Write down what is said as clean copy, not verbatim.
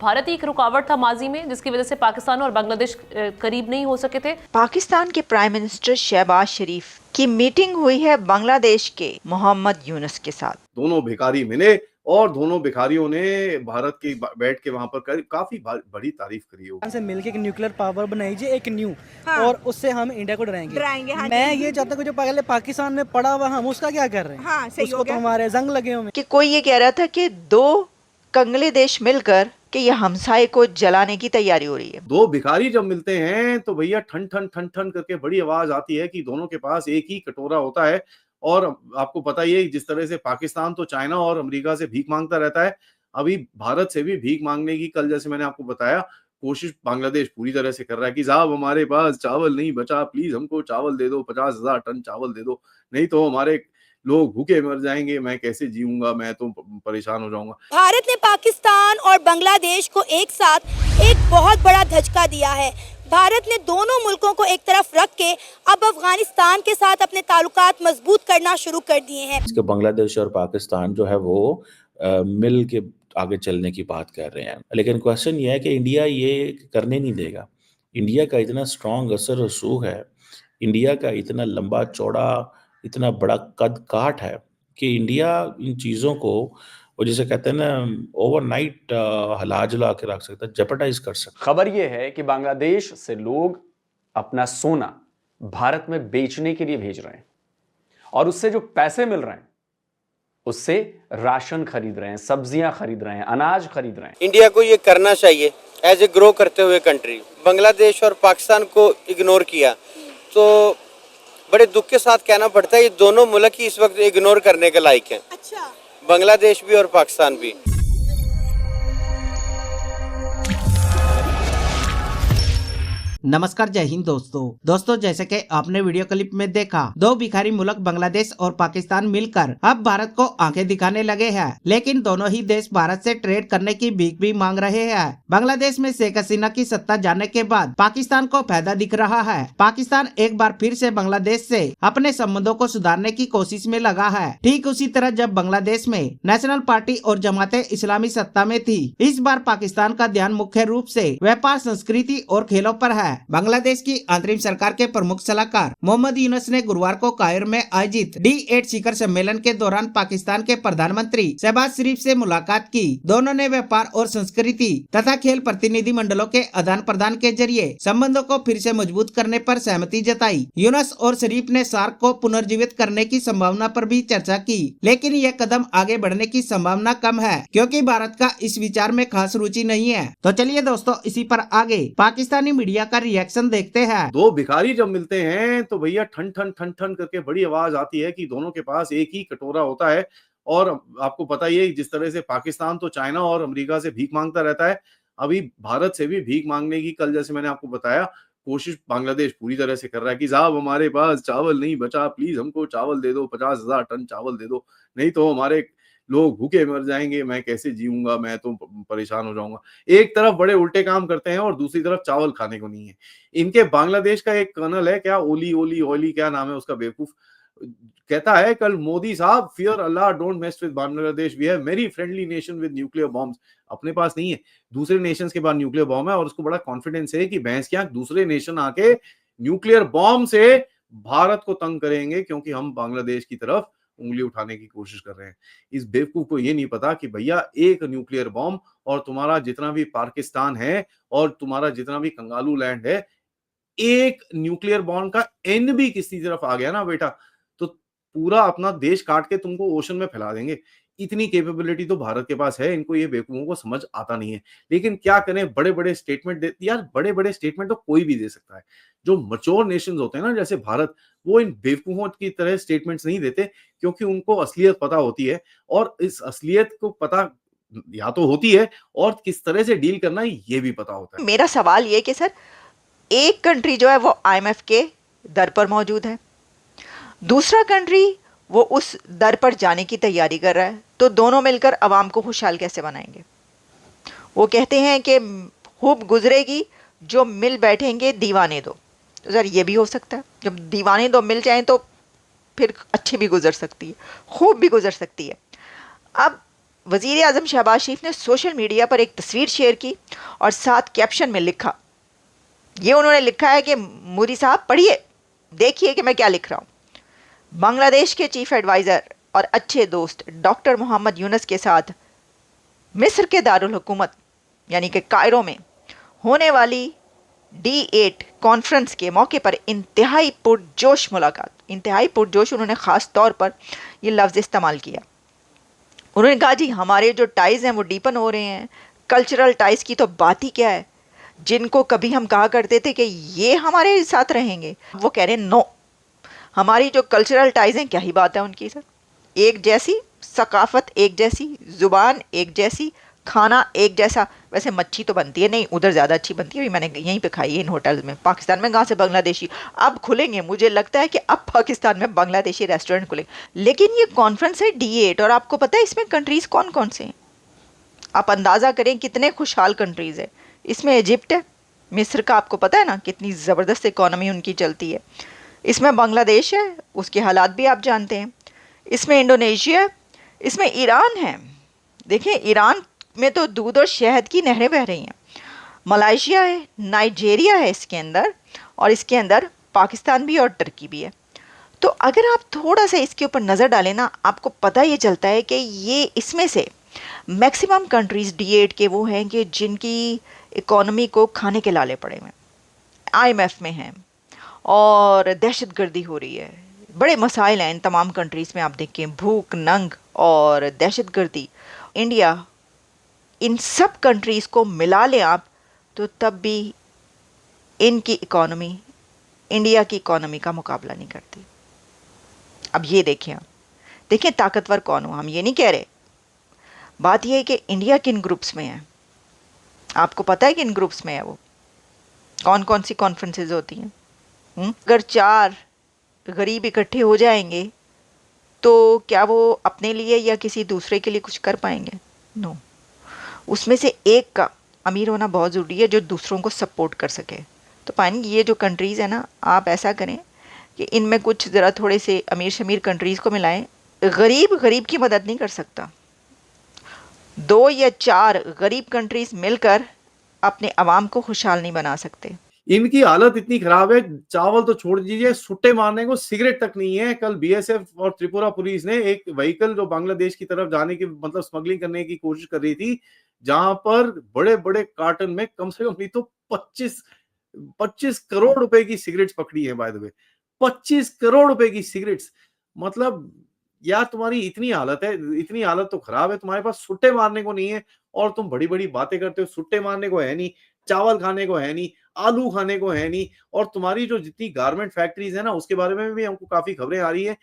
भारत ही एक रुकावट था माजी में, जिसकी वजह से पाकिस्तान और बांग्लादेश करीब नहीं हो सके थे। पाकिस्तान के प्राइम मिनिस्टर शहबाज शरीफ की मीटिंग हुई है बांग्लादेश के मोहम्मद यूनुस के साथ। दोनों भिखारी मिले और दोनों भिखारियों ने भारत की बैठ के वहां पर काफी बड़ी तारीफ करी है। से मिलके एक न्यूक्लियर पावर बनाई जी, एक न्यू, और उससे हम इंडिया को डराएंगे। हाँ, मैं ये चाहता हूँ जो पहले पाकिस्तान में पड़ा हुआ हम उसका क्या कर रहे हैं। हाँ, सही उसको तो हमारे जंग लगे हुए। कि कोई ये कह रहा था कि दो कंगले देश मिलकर कि ये हमसाये को जलाने की तैयारी हो रही है। दो भिखारी जब मिलते हैं तो भैया ठन ठन ठन ठन करके बड़ी आवाज आती है कि दोनों के पास एक ही कटोरा होता है। और आपको पता ही है जिस तरह से पाकिस्तान तो चाइना और अमेरिका से भीख मांगता रहता है, अभी भारत से भी भीख मांगने की, कल जैसे मैंने आपको बताया, कोशिश बांग्लादेश पूरी तरह से कर रहा है कि साहब हमारे पास चावल नहीं बचा, प्लीज हमको चावल दे दो, 50,000 टन चावल दे दो, नहीं तो हमारे लोग भूखे मर जाएंगे, मैं कैसे जीऊंगा, मैं तो परेशान हो जाऊंगा। भारत ने पाकिस्तान और बांग्लादेश को एक साथ एक बहुत बड़ा धचका दिया है। भारत ने दोनों मुल्कों को एक तरफ रख के अब अफगानिस्तान के साथ अपने ताल्लुकात मजबूत करना शुरू कर दिए हैं। इसके बांग्लादेश और पाकिस्तान जो है वो मिल के आगे चलने की बात कर रहे हैं, लेकिन क्वेश्चन ये है कि इंडिया ये करने नहीं देगा। इंडिया का इतना स्ट्रॉन्ग असर रसूख है, इंडिया का इतना लंबा चौड़ा, इतना बड़ा कद काठ है कि इंडिया इन चीज़ों को, वो जिसे कहते हैं ना, ओवरनाइट हिला जुला के रख सकता है, जेपरडाइज कर सकता है। खबर यह है कि बांग्लादेश से लोग अपना सोना भारत में बेचने के लिए भेज रहे हैं और उससे जो पैसे मिल रहे हैं उससे राशन खरीद रहे हैं, सब्जियां खरीद रहे हैं, अनाज खरीद रहे हैं। इंडिया को ये करना चाहिए एज ए ग्रो करते हुए कंट्री। बांग्लादेश और पाकिस्तान को इग्नोर किया तो बड़े दुख के साथ कहना पड़ता है ये दोनों मुल्क ही इस वक्त इग्नोर करने के लायक हैं। अच्छा। बांग्लादेश भी और पाकिस्तान भी। नमस्कार, जय हिंद दोस्तों जैसे कि आपने वीडियो क्लिप में देखा, दो भिखारी मुल्क बांग्लादेश और पाकिस्तान मिलकर अब भारत को आंखें दिखाने लगे हैं, लेकिन दोनों ही देश भारत से ट्रेड करने की भीख भी मांग रहे हैं। बांग्लादेश में शेख हसीना की सत्ता जाने के बाद पाकिस्तान को फायदा दिख रहा है। पाकिस्तान एक बार फिर से बांग्लादेश से अपने संबंधों को सुधारने की कोशिश में लगा है। ठीक उसी तरह जब बांग्लादेश में नेशनल पार्टी और जमाते इस्लामी सत्ता में थी, इस बार पाकिस्तान का ध्यान मुख्य रूप से व्यापार, संस्कृति और खेलों पर है। बांग्लादेश की अंतरिम सरकार के प्रमुख सलाहकार मोहम्मद यूनुस ने गुरुवार को काहिर में आयोजित D8 शिखर सम्मेलन के दौरान पाकिस्तान के प्रधानमंत्री शहबाज शरीफ से मुलाकात की। दोनों ने व्यापार और संस्कृति तथा खेल प्रतिनिधि मंडलों के आदान प्रदान के जरिए संबंधों को फिर से मजबूत करने पर सहमति जताई। यूनुस और शरीफ ने सार्क को पुनर्जीवित करने की संभावना पर भी चर्चा की, लेकिन यह कदम आगे बढ़ने की संभावना कम है क्योंकि भारत का इस विचार में खास रुचि नहीं है। तो चलिए दोस्तों, इसी पर आगे पाकिस्तानी मीडिया का रिएक्शन देखते हैं। दो भिखारी जब मिलते हैं तो भैया ठन ठन ठन ठन करके बड़ी आवाज आती है कि दोनों के पास एक ही कटोरा होता है। और आपको पता ही है जिस तरह से पाकिस्तान तो चाइना और अमेरिका से भीख मांगता रहता है, अभी भारत से भी भीख मांगने की, कल जैसे मैंने आपको बताया, कोशिश बांग्लादेश पूरी तरह से कर रहा है कि साहब हमारे पास चावल नहीं बचा, प्लीज हमको चावल दे दो, 50,000 टन चावल दे दो, नहीं तो हमारे लोग भूखे मर जाएंगे, मैं कैसे जीऊंगा, मैं तो परेशान हो जाऊंगा। एक तरफ बड़े उल्टे काम करते हैं और दूसरी तरफ चावल खाने को नहीं है। इनके बांग्लादेश का एक कर्नल है, क्या ओली क्या नाम है उसका, बेवकूफ, कहता है कल मोदी साहब, fear Allah don't mess with Bangladesh, we have very friendly nation with nuclear bombs. अपने पास नहीं है, दूसरे नेशंस के पास न्यूक्लियर बॉम्ब है और उसको बड़ा कॉन्फिडेंस है कि भैंस क्या दूसरे नेशन आके न्यूक्लियर बॉम्ब से भारत को तंग करेंगे क्योंकि हम बांग्लादेश की तरफ उंगली उठाने की कोशिश कर रहे हैं। इस बेवकूफ को ये नहीं पता कि भैया एक न्यूक्लियर बॉम्ब और तुम्हारा जितना भी पाकिस्तान है और तुम्हारा जितना भी कंगालू लैंड है, एक न्यूक्लियर बॉम्ब का एंड भी किसी तरफ आ गया ना बेटा, तो पूरा अपना देश काट के तुमको ओशन में फैला देंगे। इतनी कैपेबिलिटी तो भारत के पास है, इनको ये बेवकूफों को समझ आता नहीं है। लेकिन क्या करें, बड़े बड़े स्टेटमेंट दे, यार बड़े बड़े स्टेटमेंट तो कोई भी दे सकता है। जो मैच्योर नेशंस होते हैं ना जैसे भारत, वो इन बेवकूफों की तरह स्टेटमेंट्स नहीं देते क्योंकि उनको असलियत पता होती है और इस असलियत को पता या तो होती है और किस तरह से डील करना है ये भी पता होता है। मेरा सवाल ये कि सर, एक कंट्री जो है वो IMF के दर पर मौजूद है, दूसरा कंट्री वो उस दर पर जाने की तैयारी कर रहा है, तो दोनों मिलकर अवाम को खुशहाल कैसे बनाएंगे? वो कहते हैं कि खूब गुजरेगी जो मिल बैठेंगे दीवाने दो। तो सर ये भी हो सकता है, जब दीवाने दो मिल जाएं तो फिर अच्छी भी गुजर सकती है, खूब भी गुजर सकती है। अब वजीर आजम शहबाज शरीफ ने सोशल मीडिया पर एक तस्वीर शेयर की और साथ कैप्शन में लिखा, ये उन्होंने लिखा है कि मोदी साहब पढ़िए, देखिए कि मैं क्या लिख रहा हूँ। बांग्लादेश के चीफ एडवाइज़र और अच्छे दोस्त डॉक्टर मोहम्मद यूनुस के साथ मिस्र के दारुल हुकूमत यानी कि कायरो में होने वाली D8 कॉन्फ्रेंस के मौके पर इंतहाई पुरजोश मुलाकात, इंतहाई पुरजोश, उन्होंने ख़ास तौर पर ये लफ्ज़ इस्तेमाल किया। उन्होंने कहा जी हमारे जो टाइज़ हैं वो डीपन हो रहे हैं, कल्चरल टाइज़ की तो बात ही क्या है, जिनको कभी हम कहा करते थे कि ये हमारे साथ रहेंगे, वो कह रहे हैं नो, हमारी जो कल्चरल टाइज़ हैं क्या ही बात है उनकी सर, एक जैसी सकाफ़त, एक जैसी ज़ुबान, एक जैसी खाना, एक जैसा। वैसे मच्छी तो बनती है नहीं, उधर ज़्यादा अच्छी बनती है, मैंने यहीं पे खाई है इन होटल्स में। पाकिस्तान में कहाँ से बांग्लादेशी अब खुलेंगे, मुझे लगता है कि अब पाकिस्तान में बांग्लादेशी रेस्टोरेंट खुलेंगे। लेकिन ये कॉन्फ्रेंस है D8 और आपको पता है इसमें कंट्रीज़ कौन कौन से हैं? आप अंदाज़ा करें कितने खुशहाल कंट्रीज़ है। इसमें इजिप्ट है, मिस्र का आपको पता है ना कितनी ज़बरदस्त इकॉनमी उनकी चलती है। इसमें बांग्लादेश है, उसके हालात भी आप जानते हैं। इसमें इंडोनेशिया है, इसमें ईरान है, देखें ईरान में तो दूध और शहद की नहरें बह रही हैं। मलाइशिया है, नाइजीरिया है इसके अंदर, और इसके अंदर पाकिस्तान भी और टर्की भी है। तो अगर आप थोड़ा सा इसके ऊपर नज़र डालें ना, आपको पता ये चलता है कि ये इसमें से मैक्सिमम कंट्रीज़ D8 के वो हैं कि जिनकी इकॉनमी को खाने के लाले पड़े हुए हैं, IMF में हैं और दहशतगर्दी हो रही है, बड़े मसाइल हैं इन तमाम कंट्रीज़ में। आप देखें भूख, नंग और दहशतगर्दी। इंडिया इन सब कंट्रीज़ को मिला लें आप तो तब भी इनकी इकॉनमी इंडिया की इकॉनमी का मुकाबला नहीं करती। अब ये देखें, आप देखें ताकतवर कौन हो, हम ये नहीं कह रहे, बात यह है कि इंडिया किन ग्रुप्स में है। आपको पता है किन ग्रुप्स में है वो, कौन कौन सी कॉन्फ्रेंसेज होती हैं? अगर 4 गरीब इकट्ठे हो जाएंगे तो क्या वो अपने लिए या किसी दूसरे के लिए कुछ कर पाएंगे? नो। उसमें से एक का अमीर होना बहुत ज़रूरी है जो दूसरों को सपोर्ट कर सके। तो पानी ये जो कंट्रीज़ है ना, आप ऐसा करें कि इनमें कुछ ज़रा थोड़े से अमीर शमीर कंट्रीज़ को मिलाएं। गरीब गरीब की मदद नहीं कर सकता। 2 या 4 गरीब कंट्रीज़ मिलकर अपने अवाम को खुशहाल नहीं बना सकते। इनकी हालत इतनी खराब है, चावल तो छोड़ दीजिए, सुट्टे मारने को सिगरेट तक नहीं है। कल BSF और त्रिपुरा पुलिस ने एक व्हीकल जो बांग्लादेश की तरफ जाने की मतलब स्मगलिंग करने की कोशिश कर रही थी, जहां पर बड़े बड़े कार्टन में कम से कम नहीं तो 25 करोड़ रुपए की सिगरेट्स पकड़ी है। बाय द वे 25 करोड़ रुपए की सिगरेट्स, मतलब यार तुम्हारी इतनी हालत है, इतनी हालत तो खराब है, तुम्हारे पास सुट्टे मारने को नहीं है और तुम बड़ी बड़ी बातें करते हो। सुट्टे मारने को है नहीं, चावल खाने को है नहीं, आलू खाने को है नहीं, और तुम्हारी जो जितनी गारमेंट फैक्ट्रीज है ना उसके बारे में भी हमको काफी खबरें आ रही है